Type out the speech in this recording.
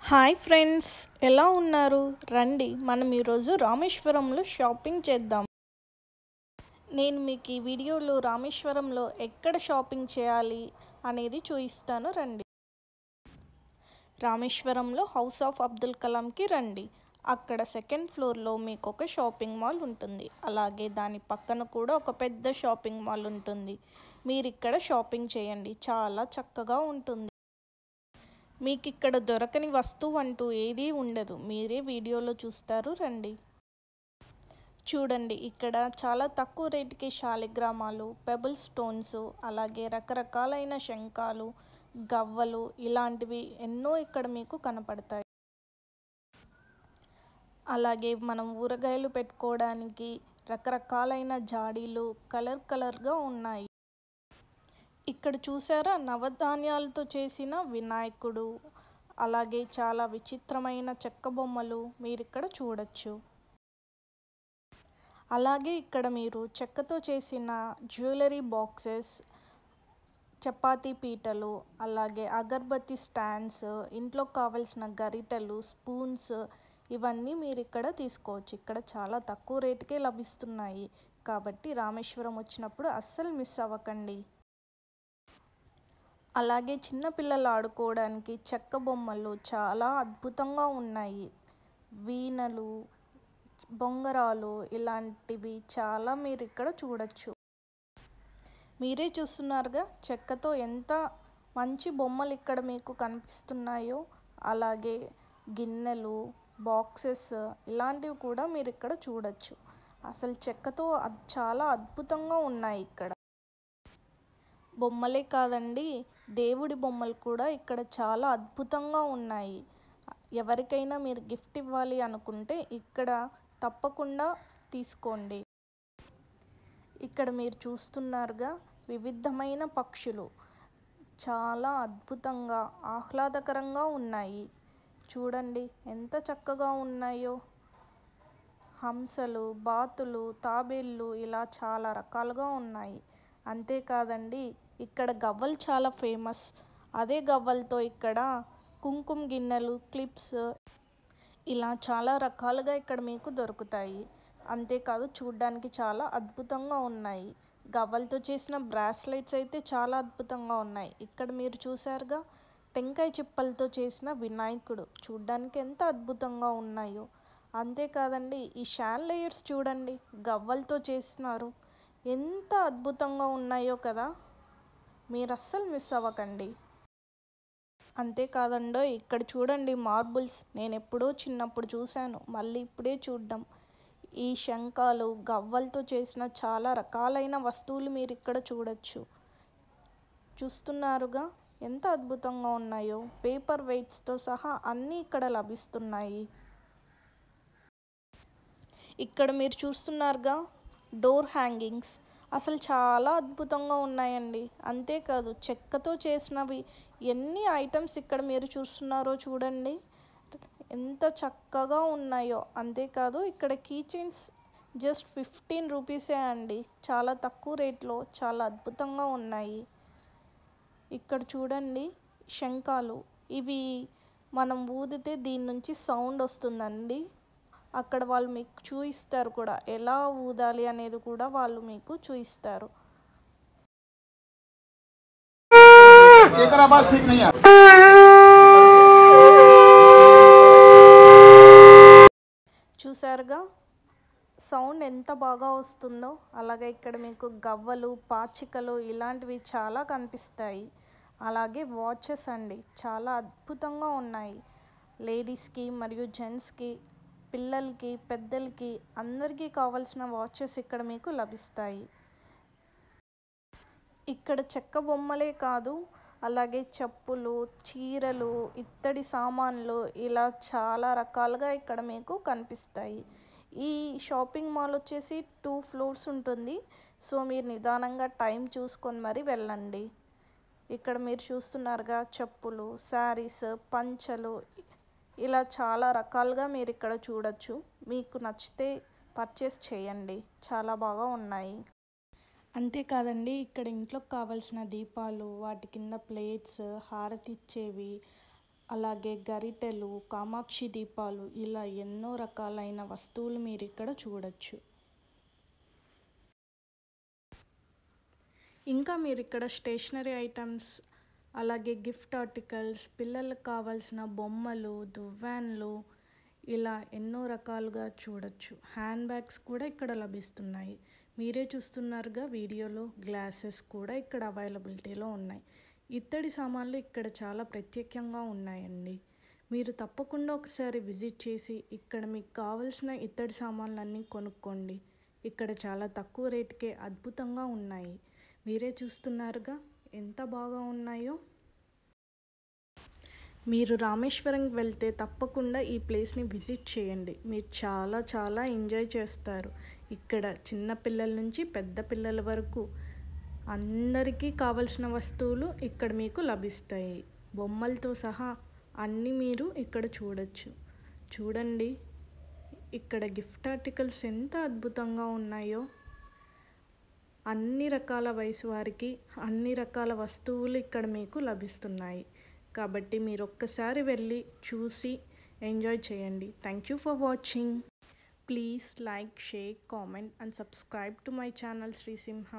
Hi friends, ఎలా ఉన్నారు? రండి మనం ఈరోజు రామేశ్వరంలో షాపింగ్ చేద్దాం. నేను మీకు ఈ వీడియోలో రామేశ్వరంలో ఎక్కడ షాపింగ్ చేయాలి అనేది చూపిస్తాను, రండి. రామేశ్వరంలో హౌస్ ఆఫ్ అబ్దుల్ కలాంకి రండి. అక్కడ సెకండ్ ఫ్లోర్లో మీకు ఒక షాపింగ్ మాల్ ఉంటుంది. అలాగే దాని పక్కన కూడా ఒక పెద్ద షాపింగ్ మాల్ ఉంటుంది. మీరు ఇక్కడ షాపింగ్ చేయండి, చాలా చక్కగా ఉంటుంది. మీకు ఇక్కడ దొరకని వస్తువు అంటూ ఏదీ ఉండదు, మీరే వీడియోలో చూస్తారు, రండి. చూడండి, ఇక్కడ చాలా తక్కువ రేటుకి శాలిగ్రామాలు, పెబుల్ స్టోన్స్, అలాగే రకరకాలైన శంఖాలు, గవ్వలు ఇలాంటివి ఎన్నో ఇక్కడ మీకు కనపడతాయి. అలాగే మనం ఊరగాయలు పెట్టుకోవడానికి రకరకాలైన జాడీలు కలర్గా ఉన్నాయి. ఇక్కడ చూసారా, నవధాన్యాలతో చేసిన వినాయకుడు, అలాగే చాలా విచిత్రమైన చెక్క బొమ్మలు మీరు ఇక్కడ చూడొచ్చు. అలాగే ఇక్కడ మీరు చెక్కతో చేసిన జ్యువెలరీ బాక్సెస్, చపాతీ పీటలు, అలాగే అగర్బత్తి స్టాండ్స్, ఇంట్లో కావలసిన గరిటెలు, స్పూన్స్ ఇవన్నీ మీరు ఇక్కడ తీసుకోవచ్చు. ఇక్కడ చాలా తక్కువ రేటుకే లభిస్తున్నాయి. కాబట్టి రామేశ్వరం వచ్చినప్పుడు అస్సలు మిస్ అవ్వకండి. అలాగే చిన్నపిల్లలు ఆడుకోవడానికి చెక్క బొమ్మలు చాలా అద్భుతంగా ఉన్నాయి. వీణలు, బొంగరాలు ఇలాంటివి చాలా మీరు ఇక్కడ చూడొచ్చు. మీరే చూస్తున్నారుగా, చెక్కతో ఎంత మంచి బొమ్మలు ఇక్కడ మీకు కనిపిస్తున్నాయో. అలాగే గిన్నెలు, బాక్సెస్ ఇలాంటివి కూడా మీరు ఇక్కడ చూడొచ్చు. అసలు చెక్కతో చాలా అద్భుతంగా ఉన్నాయి. ఇక్కడ బొమ్మలే కాదండి, దేవుడి బొమ్మలు కూడా ఇక్కడ చాలా అద్భుతంగా ఉన్నాయి. ఎవరికైనా మీరు గిఫ్ట్ ఇవ్వాలి అనుకుంటే ఇక్కడ తప్పకుండా తీసుకోండి. ఇక్కడ మీరు చూస్తున్నారుగా, వివిధమైన పక్షులు చాలా అద్భుతంగా ఆహ్లాదకరంగా ఉన్నాయి. చూడండి ఎంత చక్కగా ఉన్నాయో. హంసలు, బాతులు, తాబేళ్ళు ఇలా చాలా రకాలుగా ఉన్నాయి. అంతేకాదండి, ఇక్కడ గవ్వలు చాలా ఫేమస్. అదే గవ్వలతో ఇక్కడ కుంకుమ గిన్నెలు, క్లిప్స్ ఇలా చాలా రకాలుగా ఇక్కడ మీకు దొరుకుతాయి. అంతేకాదు, చూడ్డానికి చాలా అద్భుతంగా ఉన్నాయి. గవ్వలతో చేసిన బ్రాస్లెట్స్ అయితే చాలా అద్భుతంగా ఉన్నాయి. ఇక్కడ మీరు చూసారుగా, టెంకాయ చిప్పలతో చేసిన వినాయకుడు చూడ్డానికి ఎంత అద్భుతంగా ఉన్నాయో. అంతేకాదండి, ఈ షాన్లయర్స్ చూడండి, గవ్వలతో చేసినారు, ఎంత అద్భుతంగా ఉన్నాయో కదా. మీరు అస్సలు మిస్ అవ్వకండి. అంతేకాదండో, ఇక్కడ చూడండి మార్బుల్స్, నేను ఎప్పుడో చిన్నప్పుడు చూశాను, మళ్ళీ ఇప్పుడే చూడడం. ఈ శంఖాలు, గవ్వలతో చేసిన చాలా రకాలైన వస్తువులు మీరు ఇక్కడ చూడొచ్చు. చూస్తున్నారుగా ఎంత అద్భుతంగా ఉన్నాయో. పేపర్ వెయిట్స్తో సహా అన్నీ ఇక్కడ లభిస్తున్నాయి. ఇక్కడ మీరు చూస్తున్నారుగా, డోర్ హ్యాంగింగ్స్ అసలు చాలా అద్భుతంగా ఉన్నాయండి. అంతేకాదు, చెక్కతో చేసినవి ఎన్ని ఐటమ్స్ ఇక్కడ మీరు చూస్తున్నారో చూడండి, ఎంత చక్కగా ఉన్నాయో. అంతేకాదు, ఇక్కడ కీ చైన్స్ జస్ట్ 15 రూపీసే అండి, చాలా తక్కువ రేట్లో చాలా అద్భుతంగా ఉన్నాయి. ఇక్కడ చూడండి శంఖాలు, ఇవి మనం ఊదితే దీని నుంచి సౌండ్ వస్తుందండి. అక్కడ వాళ్ళు మీకు చూపిస్తారు కూడా, ఎలా ఊదాలి అనేది కూడా వాళ్ళు మీకు చూపిస్తారు. చూసారుగా సౌండ్ ఎంత బాగా వస్తుందో. అలాగే ఇక్కడ మీకు గవ్వలు, పాచికలు ఇలాంటివి చాలా కనిపిస్తాయి. అలాగే వాచెస్ అండి, చాలా అద్భుతంగా ఉన్నాయి. లేడీస్కి మరియు జెంట్స్కి, పిల్లలకి, పెద్దలకి అందరికీ కావాల్సిన వాచెస్ ఇక్కడ మీకు లభిస్తాయి. ఇక్కడ చెక్క బొమ్మలే కాదు, అలాగే చెప్పులు, చీరలు, ఇత్తడి సామాన్లు ఇలా చాలా రకాలుగా ఇక్కడ మీకు కనిపిస్తాయి. ఈ షాపింగ్ మాల్ వచ్చేసి 2 ఫ్లోర్స్ ఉంటుంది. సో మీరు నిదానంగా టైం చూసుకొని మరి వెళ్ళండి. ఇక్కడ మీరు చూస్తున్నారుగా, చెప్పులు, శారీస్, పంచలు ఇలా చాలా రకాలుగా మీరు ఇక్కడ చూడొచ్చు. మీకు నచ్చితే పర్చేస్ చేయండి, చాలా బాగా ఉన్నాయి. అంతేకాదండి, ఇక్కడ ఇంట్లోకి కావాల్సిన దీపాలు, వాటి కింద ప్లేట్స్, హారతి ఇచ్చేవి, అలాగే గరిటెలు, కామాక్షి దీపాలు ఇలా ఎన్నో రకాలైన వస్తువులు మీరు ఇక్కడ చూడొచ్చు. ఇంకా మీరు ఇక్కడ స్టేషనరీ ఐటమ్స్, అలాగే గిఫ్ట్ ఆర్టికల్స్, పిల్లలకు కావాల్సిన బొమ్మలు, దువ్వాన్లు ఇలా ఎన్నో రకాలుగా చూడొచ్చు. హ్యాండ్ బ్యాగ్స్ కూడా ఇక్కడ లభిస్తున్నాయి. మీరే చూస్తున్నారుగా వీడియోలో, గ్లాసెస్ కూడా ఇక్కడ అవైలబిలిటీలో ఉన్నాయి. ఇత్తడి సామాన్లు ఇక్కడ చాలా ప్రత్యేకంగా ఉన్నాయండి. మీరు తప్పకుండా ఒకసారి విజిట్ చేసి ఇక్కడ మీకు కావాల్సిన ఇత్తడి సామాన్లన్నీ కొనుక్కోండి. ఇక్కడ చాలా తక్కువ రేటుకే అద్భుతంగా ఉన్నాయి. మీరే చూస్తున్నారుగా ఎంత బాగా ఉన్నాయో. మీరు రామేశ్వరంకి వెళ్తే తప్పకుండా ఈ ప్లేస్ని విజిట్ చేయండి. మీరు చాలా చాలా ఎంజాయ్ చేస్తారు. ఇక్కడ చిన్న పిల్లల నుంచి పెద్ద పిల్లల వరకు అందరికీ కావలసిన వస్తువులు ఇక్కడ మీకు లభిస్తాయి. బొమ్మలతో సహా అన్నీ మీరు ఇక్కడ చూడొచ్చు. చూడండి ఇక్కడ గిఫ్ట్ ఆర్టికల్స్ ఎంత అద్భుతంగా ఉన్నాయో. అన్ని రకాల వయసు వారికి అన్ని రకాల వస్తువులు ఇక్కడ మీకు లభిస్తున్నాయి. కాబట్టి మీరు ఒక్కసారి వెళ్ళి చూసి ఎంజాయ్ చేయండి. Thank you for watching. Please like, share, comment and subscribe to my channel Sri Simha.